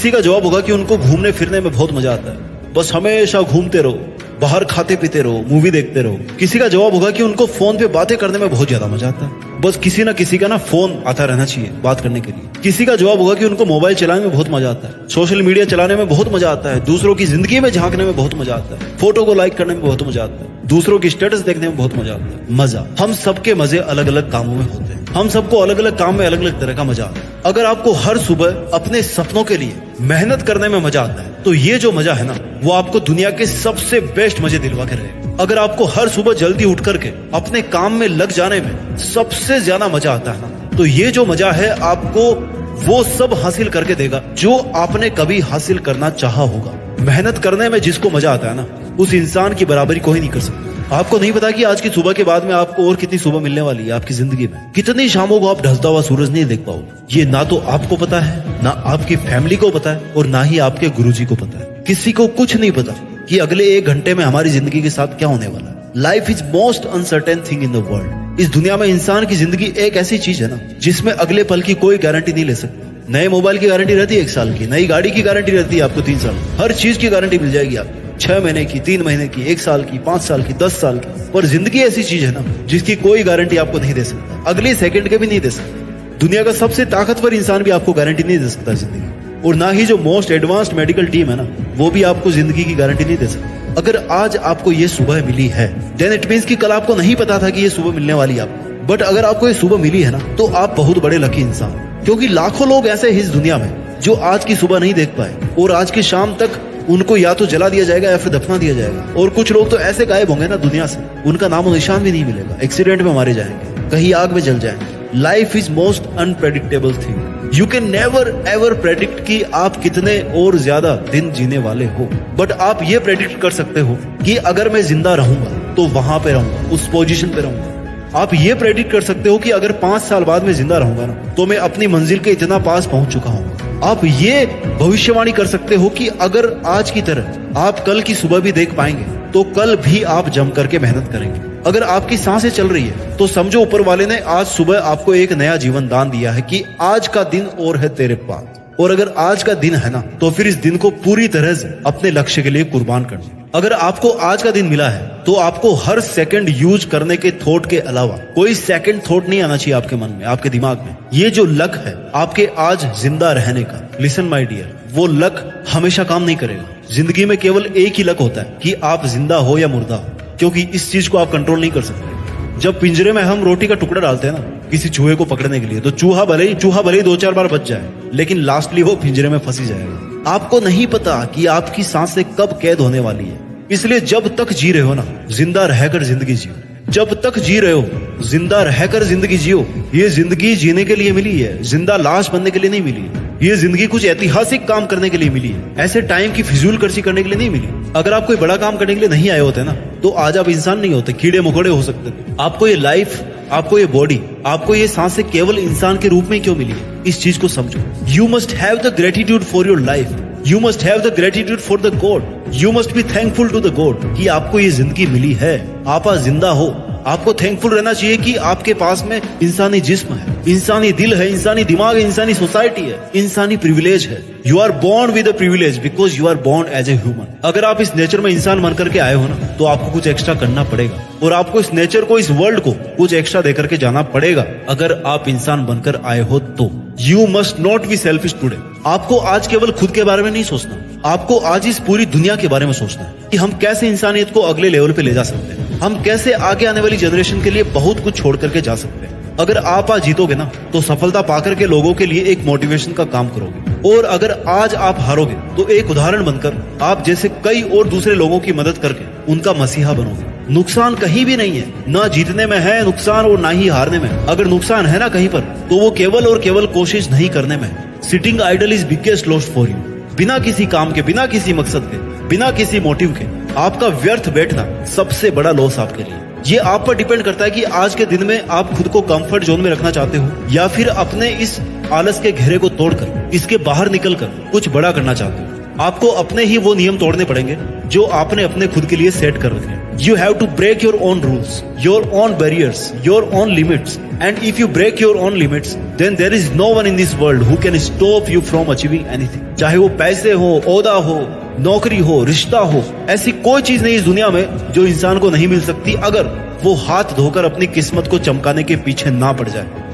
किसी का जवाब होगा कि उनको घूमने फिरने में बहुत मजा आता है, बस हमेशा घूमते रहो, बाहर खाते पीते रहो, मूवी देखते रहो। किसी का जवाब होगा कि उनको फोन पे बातें करने में बहुत ज्यादा मजा आता है, बस किसी ना किसी का ना फोन आता रहना चाहिए बात करने के लिए। किसी का जवाब होगा कि उनको मोबाइल चलाने में बहुत मजा आता है, सोशल मीडिया चलाने में बहुत मजा आता है, दूसरों की जिंदगी में झांकने में बहुत मजा आता है, फोटो को लाइक करने में बहुत मजा आता है, दूसरों की स्टेटस देखने में बहुत मजा आता है। मजा, हम सबके मजे अलग अलग कामों में होते हैं, हम सबको अलग अलग काम में अलग अलग तरह का मजा आता है। अगर आपको हर सुबह अपने सपनों के लिए मेहनत करने में मजा आता है, तो ये जो मजा है ना, वो आपको दुनिया के सबसे बेस्ट मजे दिलवा के रहेगा। अगर आपको हर सुबह जल्दी उठ करके अपने काम में लग जाने में सबसे ज्यादा मजा आता है ना, तो ये जो मजा है आपको वो सब हासिल करके देगा जो आपने कभी हासिल करना चाहा होगा। मेहनत करने में जिसको मजा आता है ना, उस इंसान की बराबरी कोई नहीं कर सकता। आपको नहीं पता कि आज की सुबह के बाद में आपको और कितनी सुबह मिलने वाली है आपकी जिंदगी में। कितनी शामों को आप ढलता हुआ सूरज नहीं देख पाओगे, ये ना तो आपको पता है, ना आपकी फैमिली को पता है, और ना ही आपके गुरुजी को पता है। किसी को कुछ नहीं पता कि अगले 1 घंटे में हमारी जिंदगी के साथ क्या होने वाला है। Life is most uncertain thing in the world. इस दुनिया में इंसान की जिंदगी एक ऐसी चीज है ना, जिसमें अगले पल की कोई गारंटी नहीं ले सकता। नए मोबाइल की गारंटी रहती है 1 साल की, नई गाड़ी की गारंटी रहती है आपको 3 साल, हर चीज की गारंटी मिल जाएगी आपको 6 महीने की, 3 महीने की, 1 साल की, 5 साल की, 10 साल की। पर जिंदगी ऐसी चीज है ना, जिसकी कोई गारंटी आपको नहीं दे सकता, अगले सेकंड के भी नहीं दे सकता। दुनिया का सबसे ताकतवर इंसान भी आपको गारंटी नहीं दे सकता जिंदगी, और ना ही जो मोस्ट एडवांस्ड मेडिकल टीम है ना, वो भी आपको जिंदगी की गारंटी नहीं दे सकती। अगर आज आपको ये सुबह मिली है, देन इट मींस कि कल आपको नहीं पता था कि ये सुबह मिलने वाली है आपको। बट अगर आपको ये सुबह मिली है ना, तो आप बहुत बड़े लकी इंसान, क्योंकि लाखों लोग ऐसे हैं इस दुनिया में जो आज की सुबह नहीं देख पाए, और आज की शाम तक उनको या तो जला दिया जाएगा या फिर दफना दिया जाएगा। और कुछ लोग तो ऐसे गायब होंगे ना दुनिया से, उनका नामो निशान भी नहीं मिलेगा, एक्सीडेंट में मारे जाएंगे, कहीं आग में जल जाएंगे। Life is most unpredictable thing. You can never ever predict कि आप कितने और ज्यादा दिन जीने वाले हो, बट आप ये प्रेडिक्ट कर सकते हो कि अगर मैं जिंदा रहूंगा तो वहां पे रहूंगा, उस पोजीशन पे रहूंगा। आप ये प्रेडिक्ट कर सकते हो कि अगर 5 साल बाद में जिंदा रहूंगा ना, तो मैं अपनी मंजिल के इतना पास पहुंच चुका हूँ। आप ये भविष्यवाणी कर सकते हो कि अगर आज की तरह आप कल की सुबह भी देख पाएंगे, तो कल भी आप जम करके मेहनत करेंगे। अगर आपकी सांसें चल रही है, तो समझो ऊपर वाले ने आज सुबह आपको एक नया जीवन दान दिया है कि आज का दिन और है तेरे पास। और अगर आज का दिन है ना, तो फिर इस दिन को पूरी तरह से अपने लक्ष्य के लिए कुर्बान करना। अगर आपको आज का दिन मिला है, तो आपको हर सेकंड यूज करने के थॉट के अलावा कोई सेकंड थॉट नहीं आना चाहिए आपके मन में, आपके दिमाग में। ये जो लक है आपके आज जिंदा रहने का, लिसन माय डियर, वो लक हमेशा काम नहीं करेगा। जिंदगी में केवल एक ही लक होता है कि आप जिंदा हो या मुर्दा हो, क्योंकि इस चीज को आप कंट्रोल नहीं कर सकते। जब पिंजरे में हम रोटी का टुकड़ा डालते हैं ना किसी चूहे को पकड़ने के लिए, तो चूहा भले ही 2-4 बार बच जाए, लेकिन लास्टली वो पिंजरे में फंसी जाएगा। आपको नहीं पता कि आपकी सांसें कब कैद होने वाली है, इसलिए जब तक जी रहे हो ना, जिंदा रहकर जिंदगी जियो। जब तक जी रहे हो, जिंदा रहकर जिंदगी जियो। ये जिंदगी जीने के लिए मिली है, जिंदा लाश बनने के लिए नहीं मिली है। ये जिंदगी कुछ ऐतिहासिक काम करने के लिए मिली है, ऐसे टाइम की फिजूल खर्ची करने के लिए नहीं मिली। अगर आप कोई बड़ा काम करने के लिए नहीं आए होते ना, तो आज आप इंसान नहीं होते, कीड़े मकोड़े हो सकते थे। आपको ये लाइफ, आपको ये बॉडी, आपको ये सांसें केवल इंसान के रूप में क्यों मिली है, इस चीज को समझो। You must have the gratitude for your life, you must have the gratitude for the God, you must be thankful to the God कि आपको ये जिंदगी मिली है, आप आज जिंदा हो। आपको थैंकफुल रहना चाहिए कि आपके पास में इंसानी जिस्म है, इंसानी दिल है, इंसानी दिमाग है, इंसानी सोसाइटी है, इंसानी प्रिविलेज है। You are born with a privilege because you are born as a human. अगर आप इस नेचर में इंसान बन करके आए हो ना, तो आपको कुछ एक्स्ट्रा करना पड़ेगा, और आपको इस नेचर को, इस वर्ल्ड को कुछ एक्स्ट्रा देकर के जाना पड़ेगा। अगर आप इंसान बनकर आए हो तो you must not be selfish today. आपको आज केवल खुद के बारे में नहीं सोचना, आपको आज इस पूरी दुनिया के बारे में सोचना है कि हम कैसे इंसानियत को अगले लेवल पे ले जा सकते हैं, हम कैसे आगे आने वाली जनरेशन के लिए बहुत कुछ छोड़ करके जा सकते हैं। अगर आप आज जीतोगे ना, तो सफलता पाकर के लोगों के लिए एक मोटिवेशन का काम करोगे, और अगर आज आप हारोगे तो एक उदाहरण बनकर आप जैसे कई और दूसरे लोगों की मदद करके उनका मसीहा बनोगे। नुकसान कहीं भी नहीं है, ना जीतने में है नुकसान और ना ही हारने में। अगर नुकसान है ना कहीं पर, तो वो केवल और केवल कोशिश नहीं करने में है। Sitting idle is biggest loss for you. बिना किसी काम के, बिना किसी मकसद के, बिना किसी मोटिव के आपका व्यर्थ बैठना सबसे बड़ा लॉस आपके लिए। ये आप पर डिपेंड करता है कि आज के दिन में आप खुद को कंफर्ट जोन में रखना चाहते हो, या फिर अपने इस आलस के घेरे को तोड़कर, इसके बाहर निकलकर कुछ बड़ा करना चाहते हो। आपको अपने ही वो नियम तोड़ने पड़ेंगे जो आपने अपने खुद के लिए सेट कर रखे हैं। You have to break your own rules, your own barriers, your own limits. And if you break your own limits, then there is no one in this world who can stop you from achieving anything. चाहे वो पैसे हो, ओहदा हो, नौकरी हो, रिश्ता हो, ऐसी कोई चीज नहीं इस दुनिया में जो इंसान को नहीं मिल सकती अगर वो हाथ धोकर अपनी किस्मत को चमकाने के पीछे ना पड़ जाए।